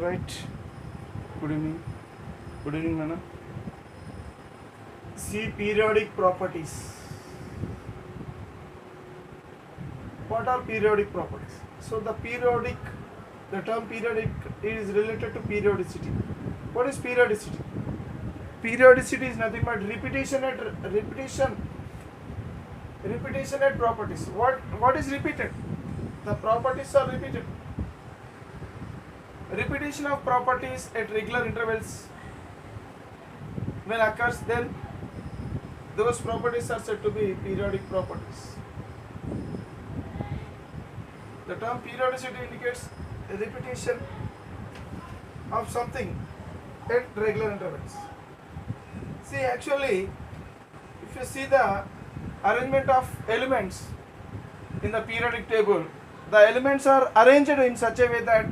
Right. Good evening. Good evening, Nana. See periodic properties. What are periodic properties? So the term periodic is related to periodicity. What is periodicity? Periodicity is nothing but repetition at properties. What is repeated? The properties are repeated. Repetition of properties at regular intervals when occurs, then those properties are said to be periodic properties. The term periodicity indicates a repetition of something at regular intervals. See, actually, if you see the arrangement of elements in the periodic table, the elements are arranged in such a way that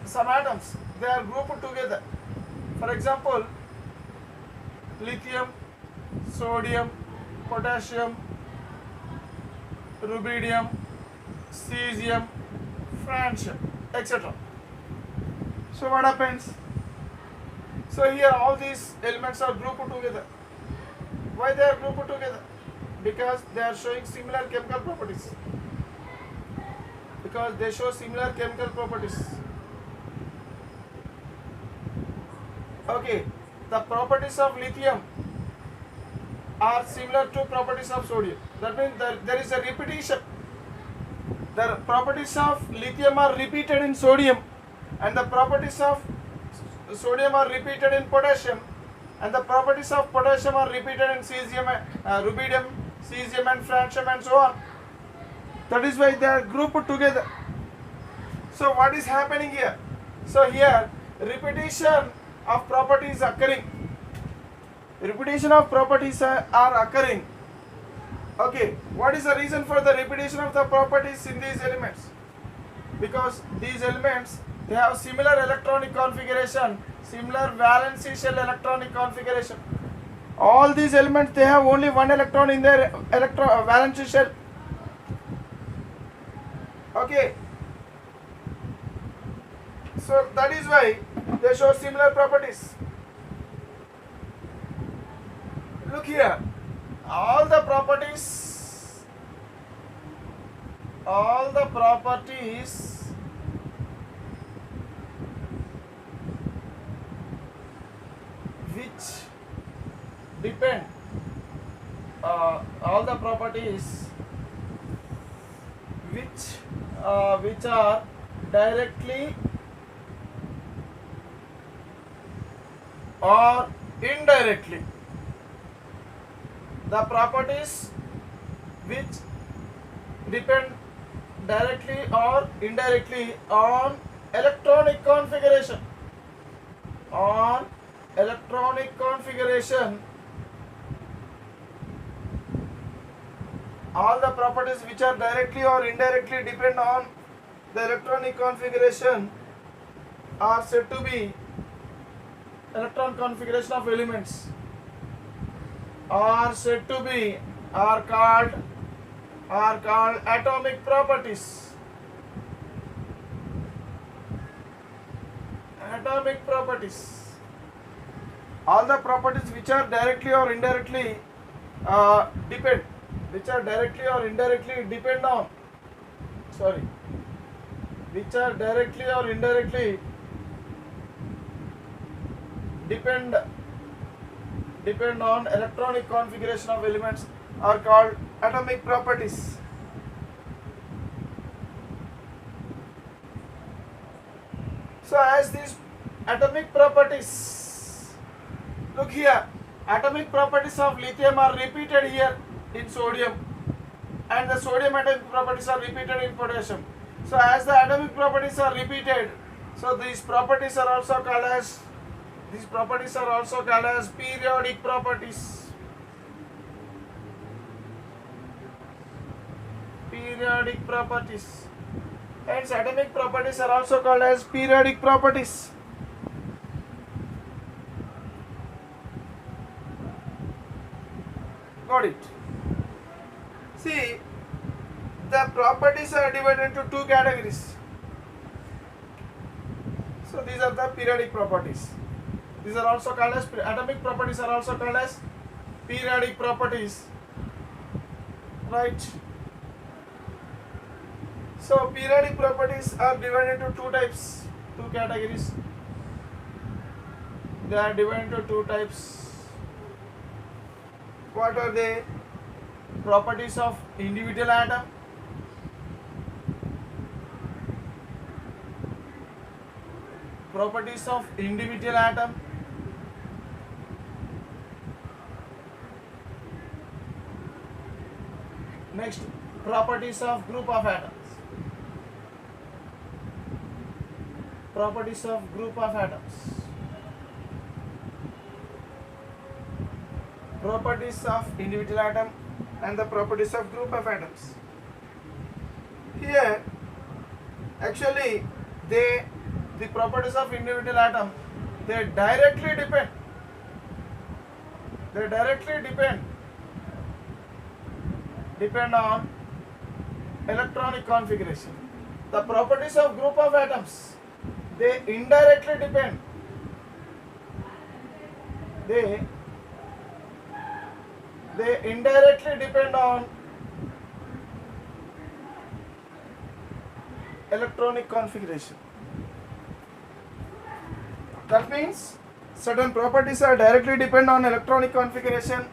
some atoms, they are grouped together. For example, lithium, sodium, potassium, rubidium, cesium, francium, etc. So what happens? So here all these elements are grouped together. Why they are grouped together? Because they are showing similar chemical properties. Because they show similar chemical properties. Okay, the properties of lithium are similar to properties of sodium. That means there is a repetition. The properties of lithium are repeated in sodium, and the properties of sodium are repeated in potassium, and the properties of potassium are repeated in cesium, rubidium, cesium and francium and so on. That is why they are grouped together. So what is happening here? So here repetition of properties occurring. Repetition of properties are occurring. Okay, what is the reason for the repetition of the properties in these elements? Because these elements, they have similar electronic configuration, similar valency shell electronic configuration. All these elements, they have only one electron in their valency shell. Okay, so that is why they show similar properties. Look here, all the properties which depend, all the properties which are directly or indirectly, the properties which depend directly or indirectly on electronic configuration, all the properties which are directly or indirectly depend on the electronic configuration are said to be electron configuration of elements, are called atomic properties. All the properties which are directly or indirectly depend on electronic configuration of elements are called atomic properties. So as these atomic properties, look here, atomic properties of lithium are repeated here in sodium, and the sodium atomic properties are repeated in potassium. So as the atomic properties are repeated, so these properties are also called as periodic properties. Hence atomic properties are also called as periodic properties. Got it? See, the properties are divided into two categories. So these are the periodic properties. These are also called as atomic properties, are also called as periodic properties, right? So periodic properties are divided into two types, two categories. They are divided into two types. What are they? Properties of individual atom, properties of individual atom, next properties of group of atoms, properties of group of atoms, properties of individual atom and the properties of group of atoms. Here actually the properties of individual atom, they directly depend on electronic configuration. The properties of group of atoms, they indirectly depend, they indirectly depend on electronic configuration. That means certain properties are directly depend on electronic configuration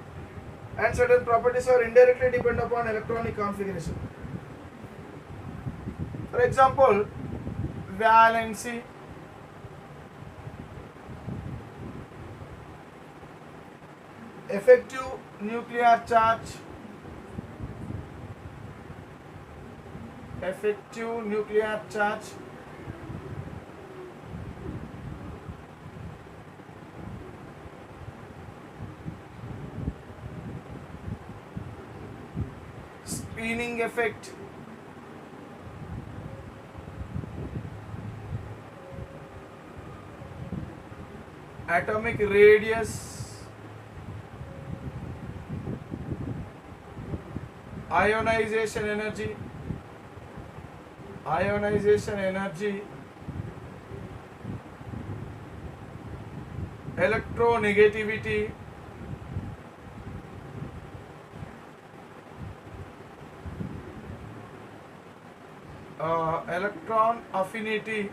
and certain properties are indirectly depend upon electronic configuration. For example, valency, effective nuclear charge, effective nuclear charge, spinning effect, atomic radius, ionization energy, electronegativity, electron affinity,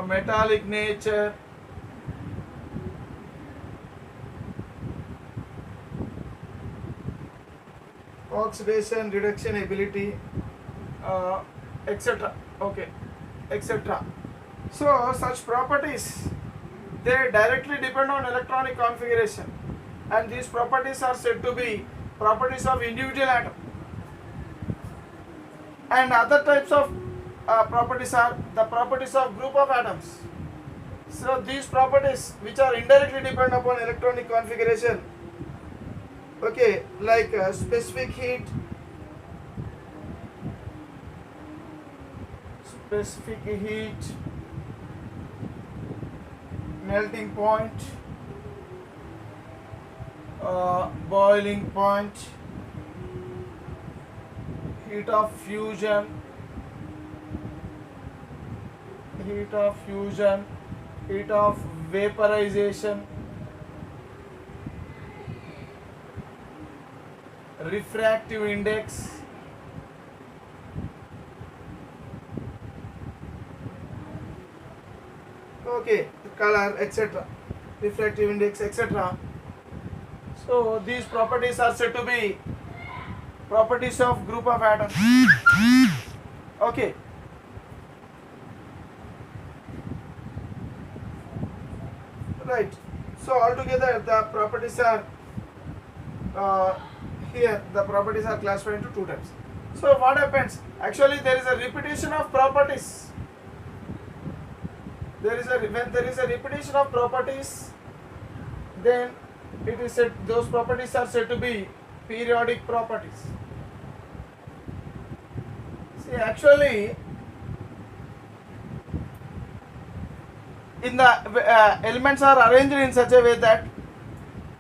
metallic nature, oxidation reduction ability, etc. Okay, etc. So such properties, they directly depend on electronic configuration, and these properties are said to be properties of individual atom. And other types of properties are the properties of group of atoms. So these properties which are indirectly depend upon electronic configuration, okay, like specific heat, melting point, boiling point, heat of fusion, heat of vaporization, refractive index, okay, color, etc., refractive index, etc. So these properties are said to be properties of group of atoms. Okay. Right. So altogether the properties are here the properties are classified into two types. So what happens? Actually there is a repetition of properties. When there is a repetition of properties, then it is said those properties are said to be periodic properties. See, actually in the elements are arranged in such a way that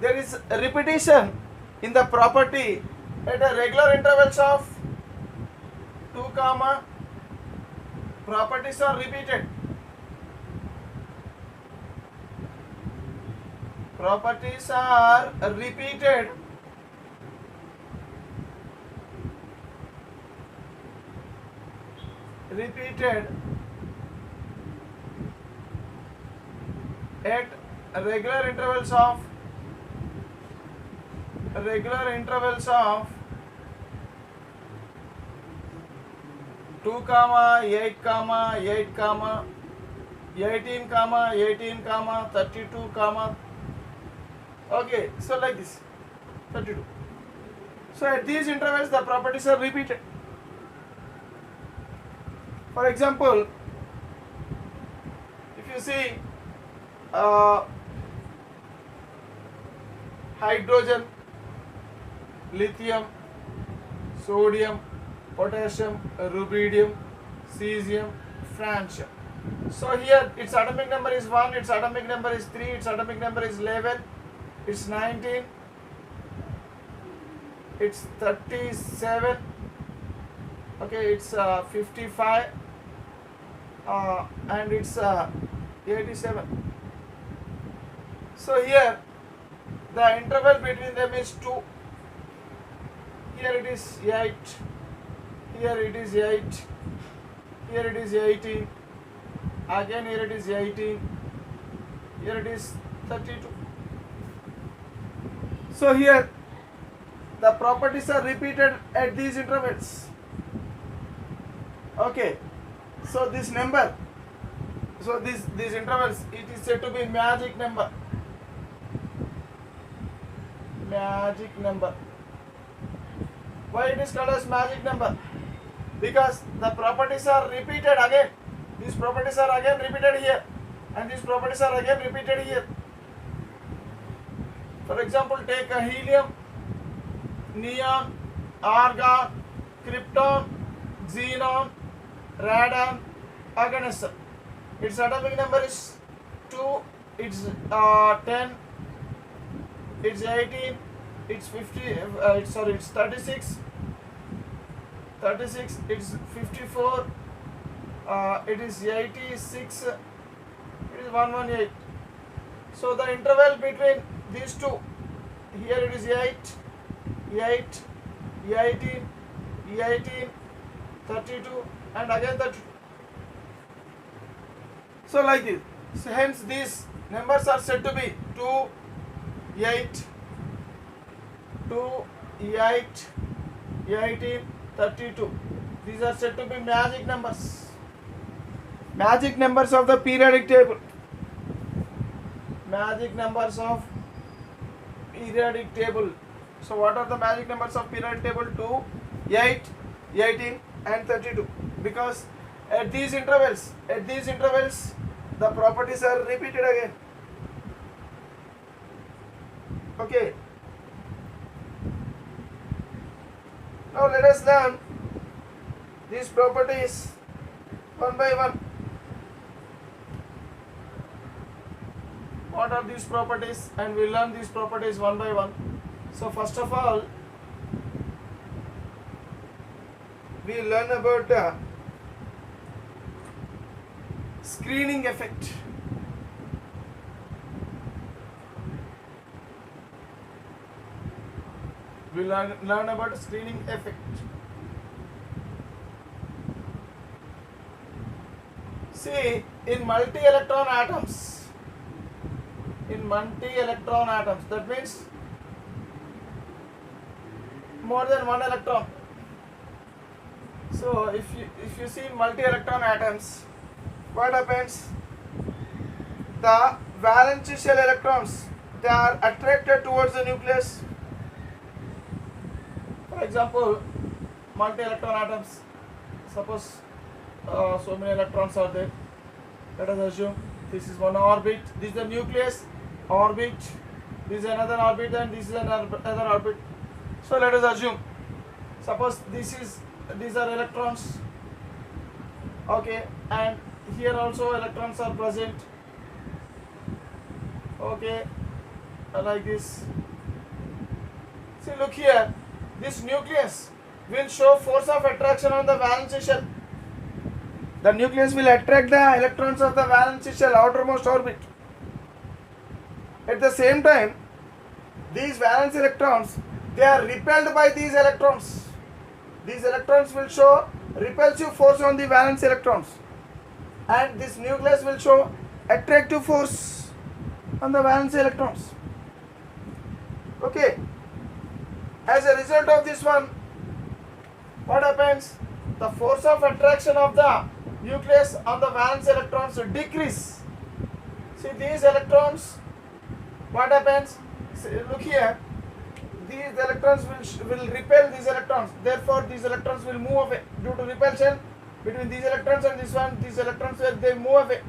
there is repetition in the property at a regular intervals of 2 comma properties are repeated. Properties are repeated at regular intervals of 2 comma 8 comma 8 comma 18 comma 18 comma 32 comma. Okay, so like this 32. So at these intervals the properties are repeated. For example, if you see hydrogen, lithium, sodium, potassium, rubidium, cesium, francium. So here its atomic number is 1, its atomic number is 3, its atomic number is 11, it's 19, it's 37, okay, it's 55, and it's 87. So here the interval between them is 2. Here it is 8, here it is 8, here it is 18, again here it is 18, here it is 32. So here the properties are repeated at these intervals. Okay, so this number, so these intervals, it is said to be magic number. Magic number. Why it is called as magic number? Because the properties are repeated again. These properties are again repeated here, and these properties are again repeated here. For example, take a helium, neon, argon, krypton, xenon, radon, oganesson. Its atomic number is 2, it's 10, it's 18, it's 50, it's 36, it's 54, it is 86, it is 118. So the interval between these two, here it is 8, 18, 32, and again 32. So like this. So hence these numbers are said to be 2, 8, 18, 32. These are said to be magic numbers. Magic numbers of the periodic table. Magic numbers of periodic table. So what are the magic numbers of periodic table? 2, 8, 18 and 32. Because at these intervals, the properties are repeated again. Okay. Now let us learn these properties one by one. What are these properties? And we learn these properties one by one. So first of all, we learn about the screening effect. We learn about screening effect. See, in multi-electron atoms, that means more than one electron. So if you see multi-electron atoms, what happens? The valence shell electrons, they are attracted towards the nucleus. For example, multi-electron atoms, suppose so many electrons are there. Let us assume this is one orbit, this is the nucleus, orbit, this is another orbit, and this is another orbit. So let us assume, suppose these are electrons, okay, and here also electrons are present, okay, like this. See, look here, this nucleus will show force of attraction on the valence shell. The nucleus will attract the electrons of the valence shell outermost orbit. At the same time, these valence electrons, they are repelled by these electrons. These electrons will show repulsive force on the valence electrons, and this nucleus will show attractive force on the valence electrons. Okay. As a result of this one, what happens? The force of attraction of the nucleus on the valence electrons will decrease. See, these electrons, what happens? See, look here, these electrons will repel these electrons. Therefore, these electrons will move away due to repulsion between these electrons and this one. These electrons they move away.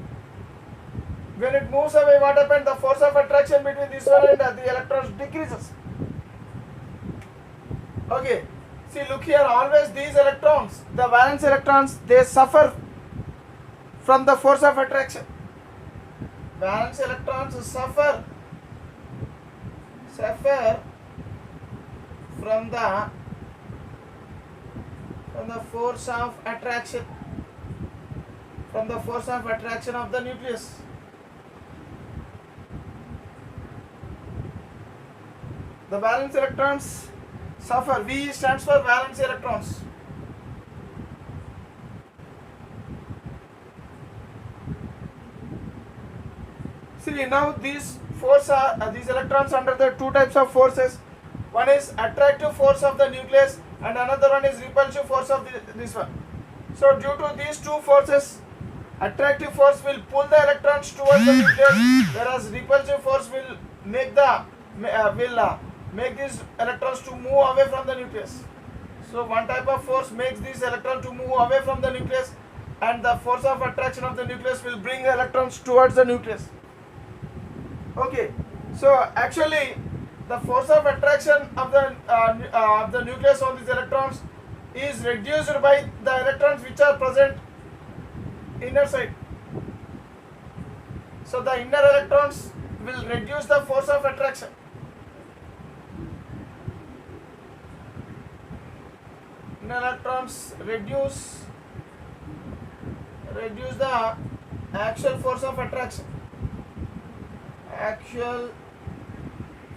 When it moves away, what happens? The force of attraction between this one and the electrons decreases. Okay, see, look here, always these electrons, the valence electrons, they suffer from the force of attraction. Valence electrons suffer from the force of attraction, from the force of attraction of the nucleus. The valence electrons suffer. V stands for valence electrons. See, now these electrons under the two types of forces. One is attractive force of the nucleus and another one is repulsive force of this one. So due to these two forces, attractive force will pull the electrons towards the nucleus, whereas repulsive force will make these electrons to move away from the nucleus. So one type of force makes these electrons to move away from the nucleus, and the force of attraction of the nucleus will bring the electrons towards the nucleus. Okay, so actually the force of attraction of the nucleus on these electrons is reduced by the electrons which are present inner side. So the inner electrons will reduce the force of attraction. Inner electrons reduce the actual force of attraction. Actual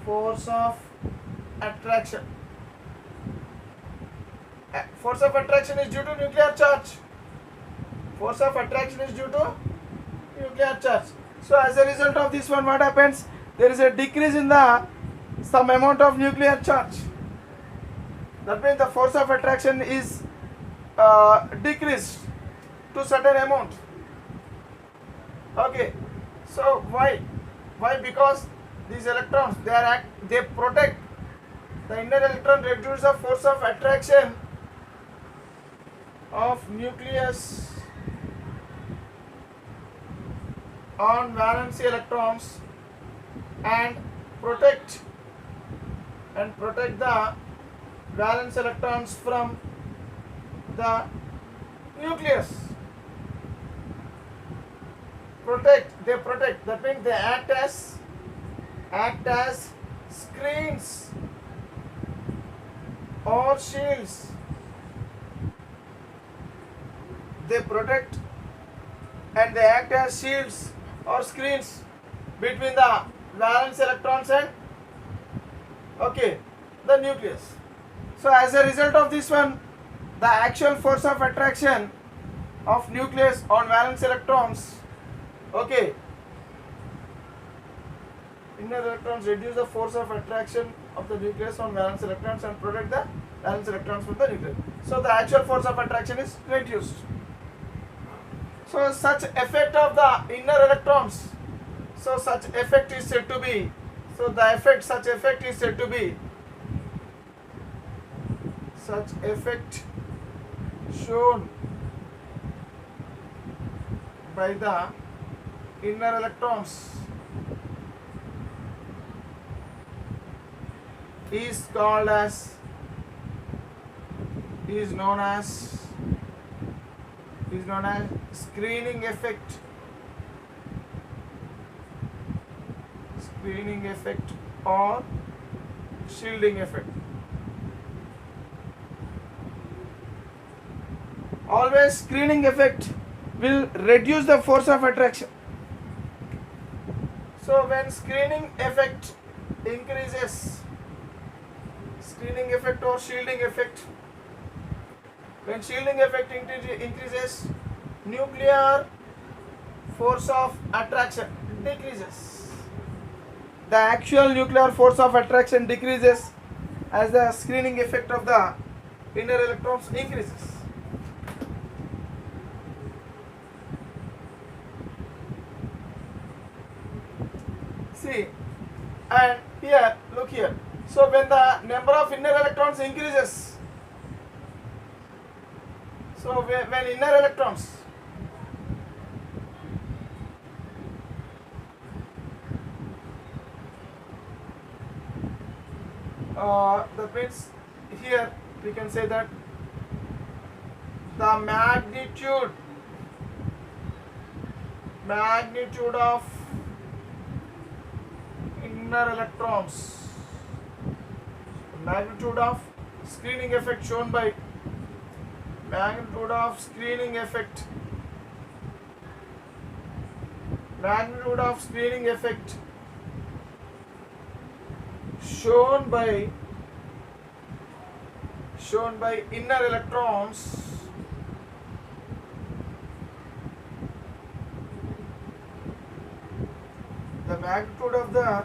force of attraction. Force of attraction is due to nuclear charge. Force of attraction is due to nuclear charge. So as a result of this one, what happens? There is a decrease in some amount of nuclear charge. That means the force of attraction is decreased to certain amount. Okay. So why? Because these electrons, they protect the inner electron, reduce the force of attraction of nucleus on valency electrons and protect the valence electrons from the nucleus. They protect. That means they act as screens or shields. They protect and they act as shields or screens between the valence electrons and the nucleus. So as a result of this one, the actual force of attraction of nucleus on valence electrons, inner electrons reduce the force of attraction of the nucleus on valence electrons and protect the valence electrons from the nucleus. So the actual force of attraction is reduced. So such effect of the inner electrons, such effect is said to be such effect shown by the inner electrons is known as screening effect. Screening effect or shielding effect. always screening effect will reduce the force of attraction. So when screening effect increases, screening effect or shielding effect, when shielding effect increases, nuclear force of attraction decreases. The actual nuclear force of attraction decreases as the screening effect of the inner electrons increases. See, and here, look here. So when the number of inner electrons increases, so when inner electrons that means here we can say that the magnitude of inner electrons, magnitude of screening effect shown by magnitude of screening effect shown by inner electrons the magnitude of the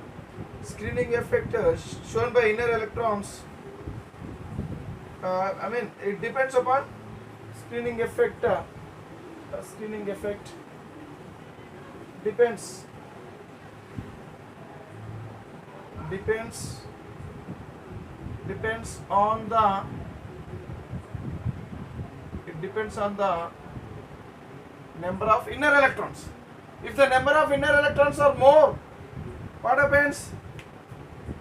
screening effect shown by inner electrons it depends upon screening effect depends on the number of inner electrons. If the number of inner electrons are more, what happens?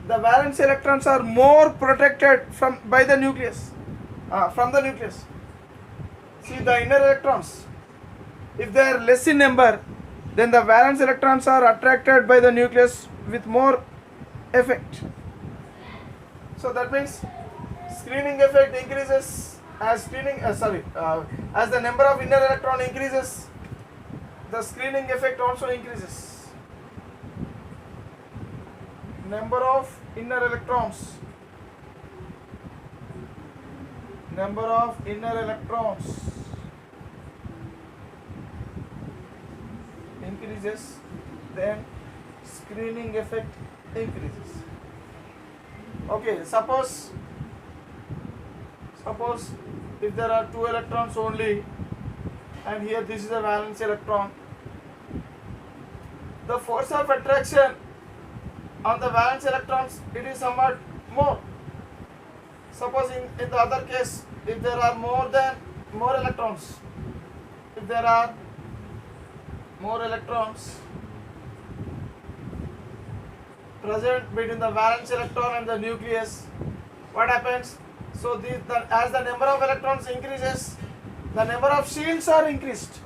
The valence electrons are more protected from the nucleus. See, the inner electrons, if they are less in number, then the valence electrons are attracted by the nucleus with more effect. So that means screening effect increases as as the number of inner electron increases, the screening effect also increases. Number of inner electrons increases, then screening effect increases. Okay, suppose if there are 2 electrons only, and here this is a valence electron, the force of attraction on the valence electrons, it is somewhat more. Suppose in the other case, if there are more electrons present between the valence electron and the nucleus, what happens? So as the number of electrons increases, the number of shields are increased.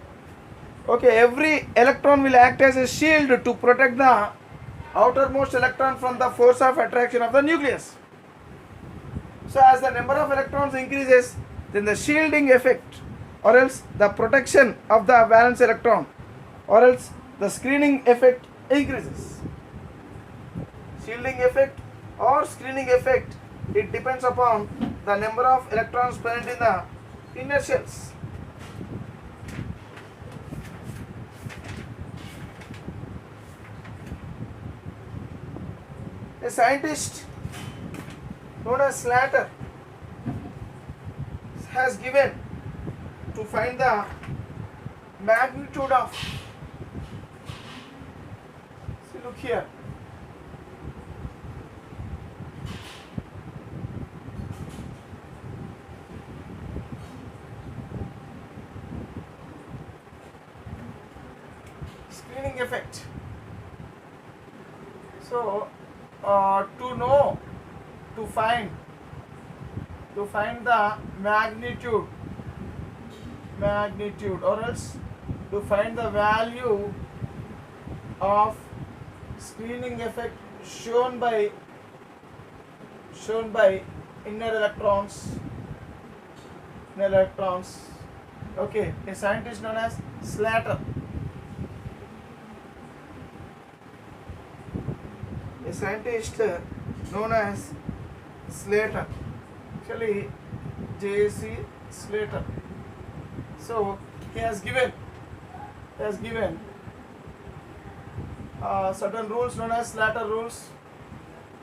Okay, every electron will act as a shield to protect the outermost electron from the force of attraction of the nucleus. So as the number of electrons increases, then the shielding effect, or else the protection of the valence electron, or else the screening effect increases. Shielding effect or screening effect, it depends upon the number of electrons present in the inner shells. A scientist known as Slater has given to find the magnitude of, see, look here, screening effect. So to find the magnitude, or else to find the value of screening effect shown by inner electrons, Okay, a scientist known as Slater. A scientist known as Slater. Actually, J.C. Slater. So he has given certain rules known as Slater rules.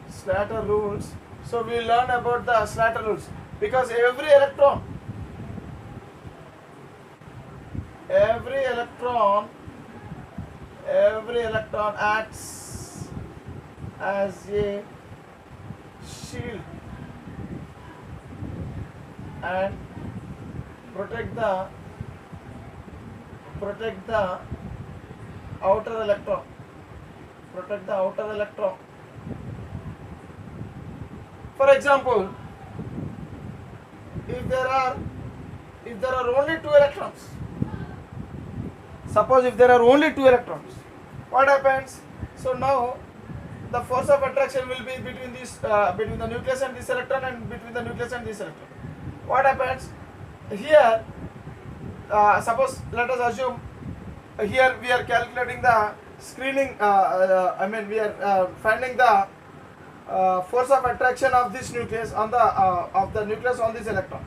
Slater rules. So we learn about the Slater rules because every electron acts as a shield and protect the outer electron. For example, if there are only two electrons, suppose if there are only two electrons, what happens? So now the force of attraction will be between between the nucleus and this electron, and between the nucleus and this electron. What happens here? Suppose let us assume here we are calculating the screening. We are finding the force of attraction of this nucleus on the nucleus on this electron.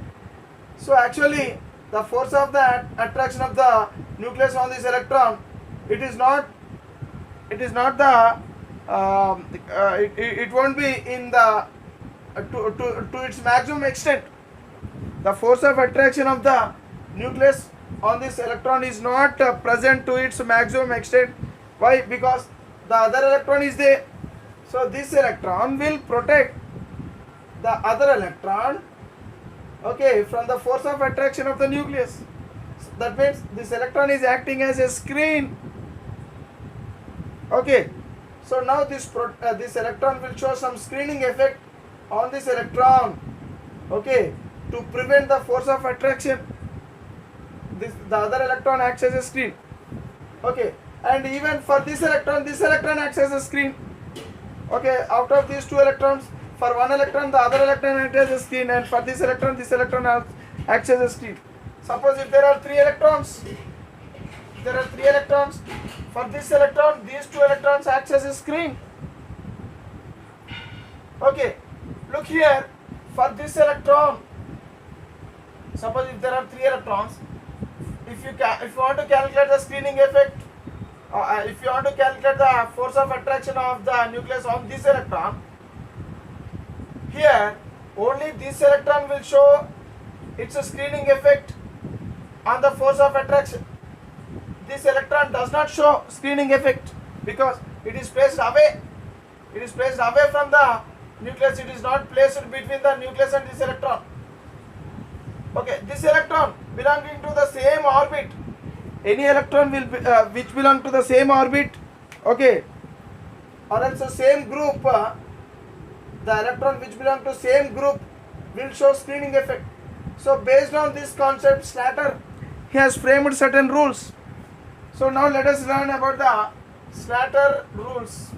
So actually, the force of the attraction of the nucleus on this electron, it won't be in the to its maximum extent. The force of attraction of the nucleus on this electron is not present to its maximum extent. Why? Because the other electron is there. So this electron will protect the other electron, okay, from the force of attraction of the nucleus. So that means this electron is acting as a screen. Okay. So now this electron will show some screening effect on this electron, okay, to prevent the force of attraction. The other electron acts as a screen, okay, and even for this electron acts as a screen, okay. Out of these two electrons, for one electron the other electron acts as a screen, and for this electron acts as a screen. Suppose if there are three electrons, for this electron these two electrons acts as a screen, okay. Look here, for this electron, suppose if there are three electrons, if you want to calculate the screening effect, if you want to calculate the force of attraction of the nucleus on this electron, here only this electron will show its screening effect on the force of attraction. This electron does not show screening effect because it is placed away. It is placed away from the nucleus. It is not placed between the nucleus and this electron. Okay, this electron belonging to the same orbit. Any electron will be, which belong to the same orbit, okay, or else the same group. The electron which belong to same group will show screening effect. So based on this concept, Slater, he has framed certain rules. So now let us learn about the Slater rules.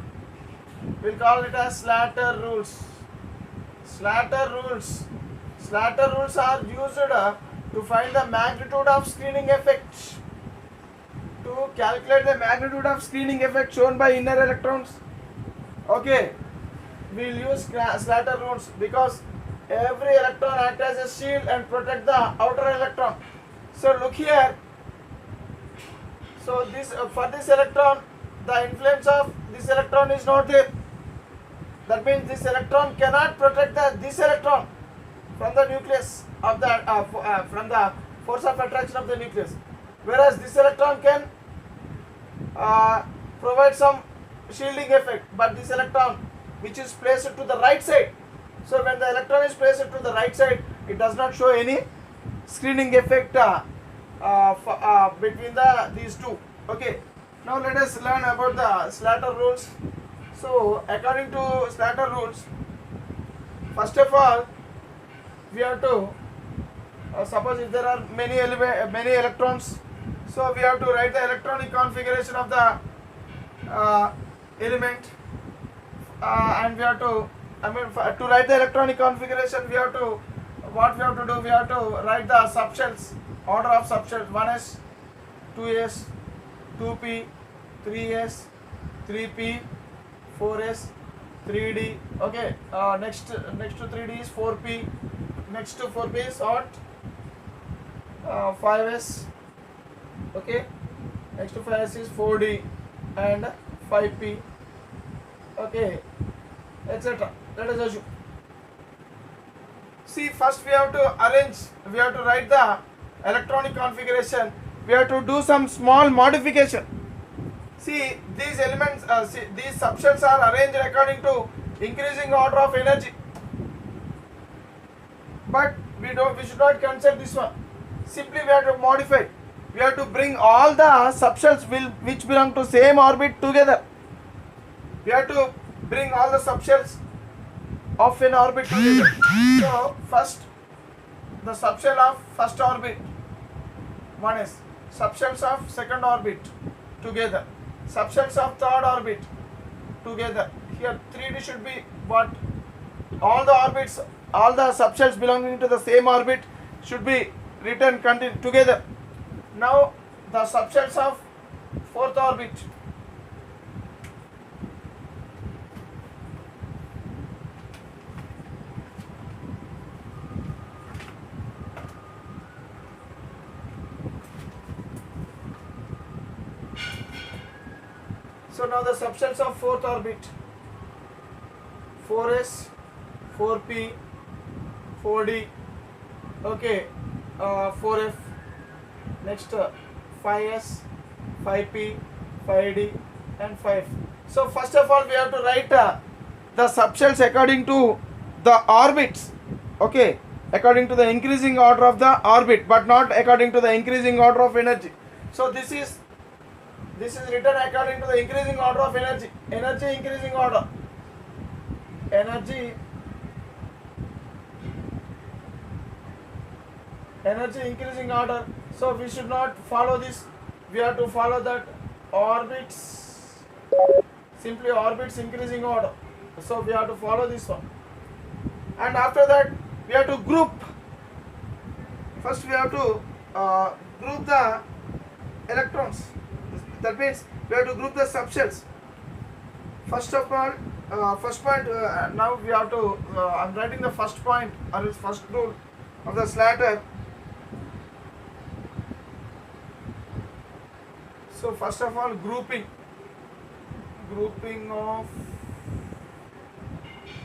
We'll call it as Slater rules. Slater rules are used to find the magnitude of screening effect. To calculate the magnitude of screening effect shown by inner electrons, okay, we'll use Slater rules because every electron acts as a shield and protect the outer electron. So look here. So this for this electron, the influence of this electron is not there. That means this electron cannot protect this electron from the nucleus of the from the force of attraction of the nucleus. Whereas this electron can provide some shielding effect, but this electron which is placed to the right side, so when the electron is placed to the right side, it does not show any screening effect between these two. Okay, now let us learn about the Slater rules. So according to Slater rules, first of all we have to suppose if there are many electrons, so we have to write the electronic configuration of the element, and we have to to write the electronic configuration we have to what we have to do, we have to write the subshells, order of subshells. 1s, 2s, 2p, 3s, 3p, 4s, 3d. Okay, next to 3d is 4p. Next to 4p is what? 5s. Okay, next to 5s is 4d and 5p. Okay, etc. Let us assume. See, first we have to arrange, we have to write the electronic configuration. We have to do some small modification. See, these elements, these subshells are arranged according to increasing order of energy. But we should not consider this one. Simply we have to modify. We have to bring all the subshells which belong to same orbit together. We have to bring all the subshells of an orbit together. So first, the subshell of first orbit, 1s, subshells of second orbit together, subshells of third orbit together. Here 3D should be what? All the orbits, all the subshells belonging to the same orbit should be written together. Now the subshells of fourth orbit. So now the subshells of fourth orbit, 4s, 4p, 4d, okay, 4f, next 5s, 5p, 5d and 5. So first of all we have to write the subshells according to the orbits, okay, according to the increasing order of the orbit, but not according to the increasing order of energy. So this is written according to the increasing order of energy. Energy increasing order. Energy increasing order. So we should not follow this. We have to follow that orbits. Simply orbits increasing order. So we have to follow this one. And after that we have to group. First we have to group the electrons. That means we have to group the subshells. First of all, first point, now we have to, I'm writing the first point or its first rule of the Slater. So first of all, grouping of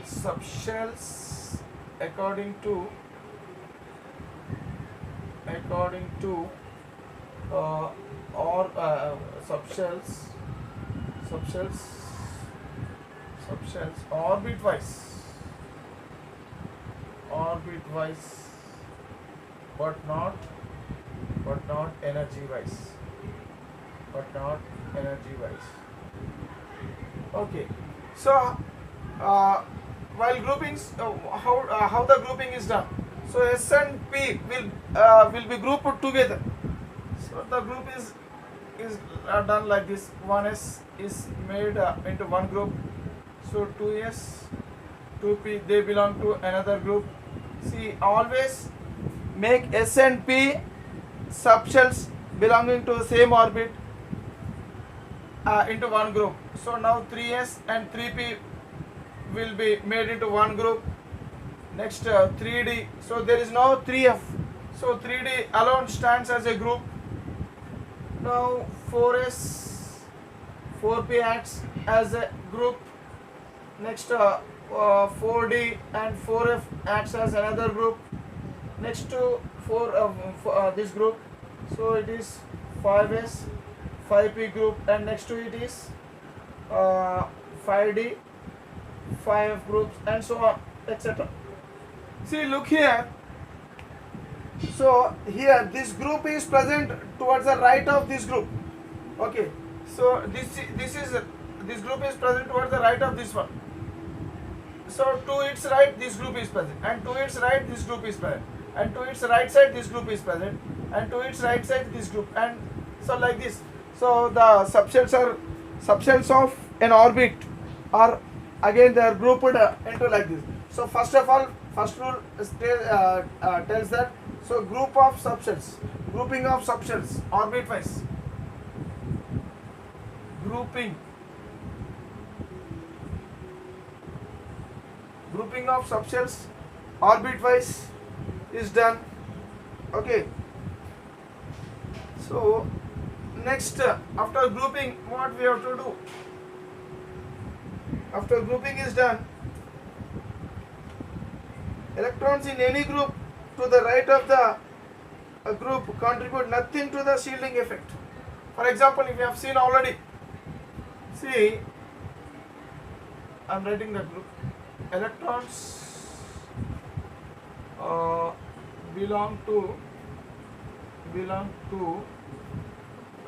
subshells according to subshells orbit wise, but not energy wise, okay. So while groupings, how the grouping is done. So S and P will be grouped together. So the group is done like this. 1s is made into one group. So 2s, 2p, they belong to another group. See, always make S and P subshells belonging to the same orbit into one group. So now 3s and 3p will be made into one group. Next 3d. So there is no 3f. So 3d alone stands as a group. Now 4s, 4p acts as a group. Next 4d and 4f acts as another group. Next to this group, so it is 5s, 5p group, and next to it is 5d, 5f groups, and so on, etc. See, look here. So here this group is present towards the right of this group. Okay. So this group is present towards the right of this one. So to its right this group is present, and to its right this group is present, and to its right side this group is present, and to its right side this group, and so like this. So the subshells of an orbit are again they are grouped into like this. So first of all, first rule tells that, so group of subshells, grouping of subshells orbit wise, grouping of subshells orbit wise is done. Okay, so next, after grouping, what we have to do? After grouping is done, electrons in any group to the right of the group contribute nothing to the shielding effect. For example, if you have seen already, see, I am writing the group. Electrons belong to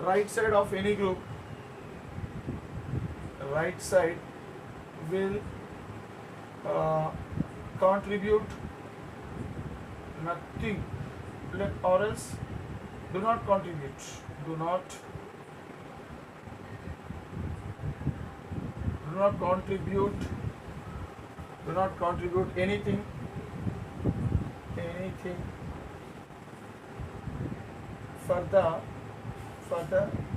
right side of any group. Right side will contribute nothing, or else do not contribute. Do not contribute anything for the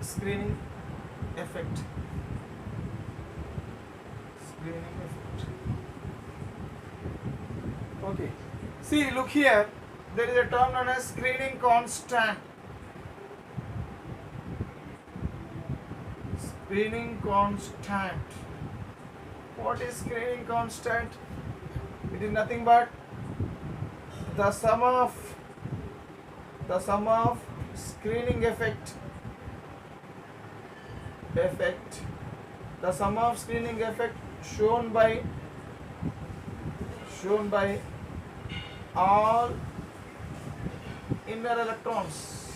screening effect. Okay, see, look here, there is a term known as screening constant. What is screening constant? It is nothing but the sum of screening effect. The sum of screening effect shown by all inner electrons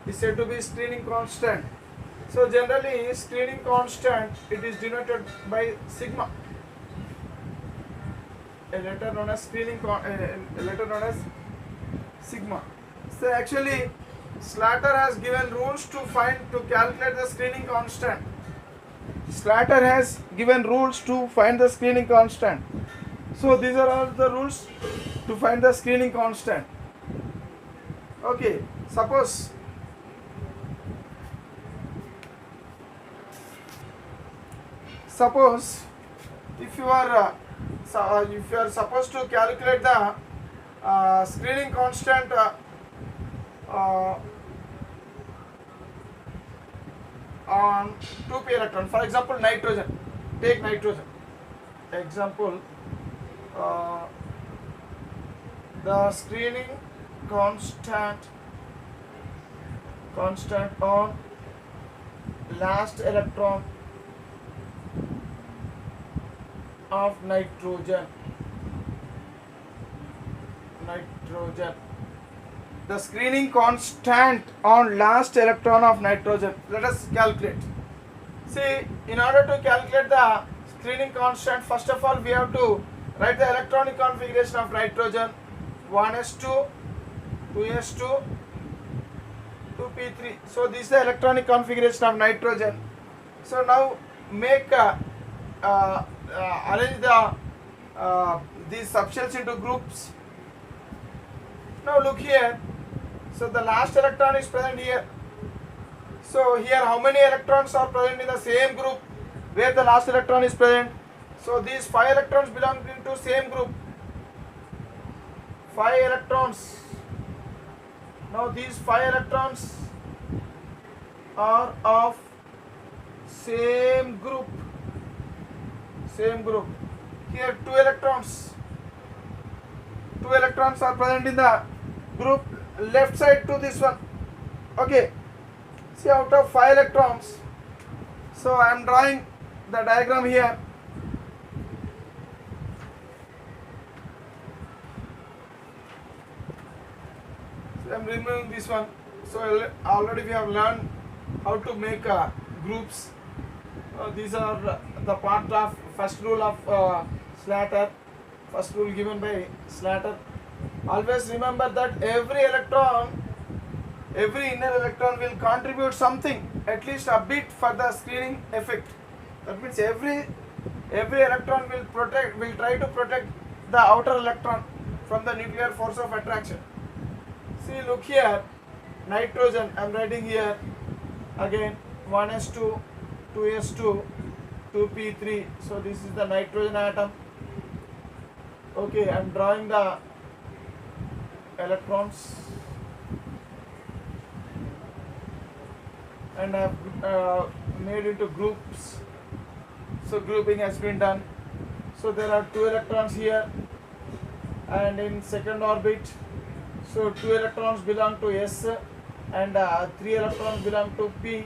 is said to be screening constant. So generally, screening constant, it is denoted by sigma, a letter known as sigma. So actually, Slater has given rules to calculate the screening constant. So these are all the rules to find the screening constant. Okay, suppose if you are supposed to calculate the screening constant on 2p electron, for example nitrogen, take nitrogen example, the screening constant on last electron of nitrogen. The screening constant on last electron of nitrogen. Let us calculate. See, in order to calculate the screening constant, first of all we have to write the electronic configuration of nitrogen: 1s2, 2s2, 2p3. So this is the electronic configuration of nitrogen. So now make arrange these subshells into groups. Now look here. So the last electron is present here. So here how many electrons are present in the same group where the last electron is present? So these 5 electrons belong to same group. 5 electrons. Now these 5 electrons are of same group. Here 2 electrons. 2 electrons are present in the group left side to this one. Okay, see, out of 5 electrons, so I am drawing the diagram here. So I am removing this one. So already we have learned how to make groups. These are the part of first rule of Slater, first rule given by Slater. Always remember that every inner electron will contribute something, at least a bit, for the screening effect. That means every electron will try to protect the outer electron from the nuclear force of attraction. See, look here, nitrogen. I am writing here again 1s2, 2s2, 2p3. So this is the nitrogen atom. Okay, I am drawing the electrons, and I have made into groups. So grouping has been done. So there are 2 electrons here, and in second orbit, so 2 electrons belong to S, and 3 electrons belong to P.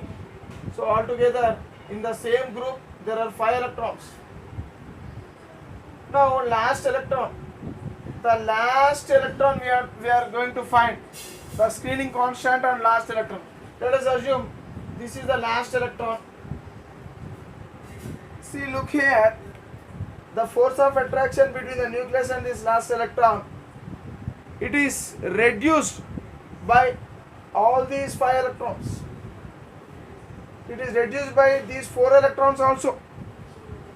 So altogether in the same group there are 5 electrons. Now last electron, the last electron we are going to find the screening constant on last electron. Let us assume this is the last electron. See, look here, the force of attraction between the nucleus and this last electron, it is reduced by all these 5 electrons. It is reduced by these 4 electrons also.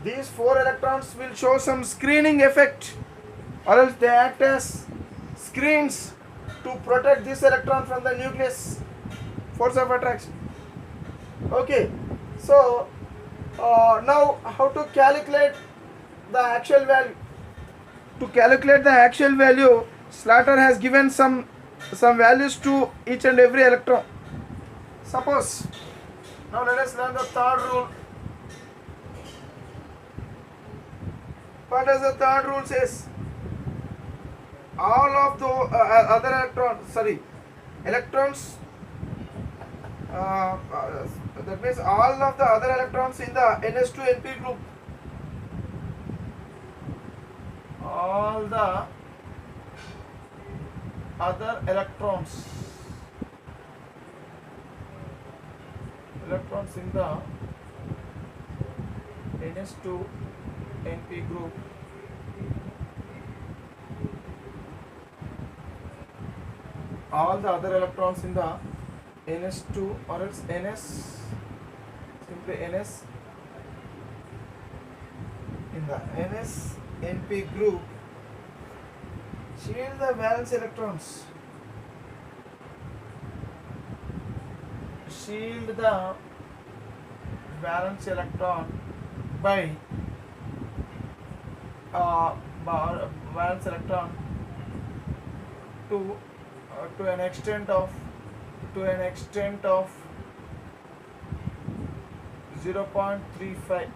These 4 electrons will show some screening effect, or else they act as screens to protect this electron from the nucleus force of attraction. Okay, so now how to calculate the actual value? To calculate the actual value, Slater has given some values to each and every electron. Suppose, now let us learn the third rule. What does the third rule says? All of the other electrons, that means all of the other electrons in the NS2NP group, all the other electrons in the NS2NP group all the other electrons in the NS2 or else NS, simply NS, in the NS-NP group, shield the valence electrons. Shield the valence electron by valence electron to an extent of 0.35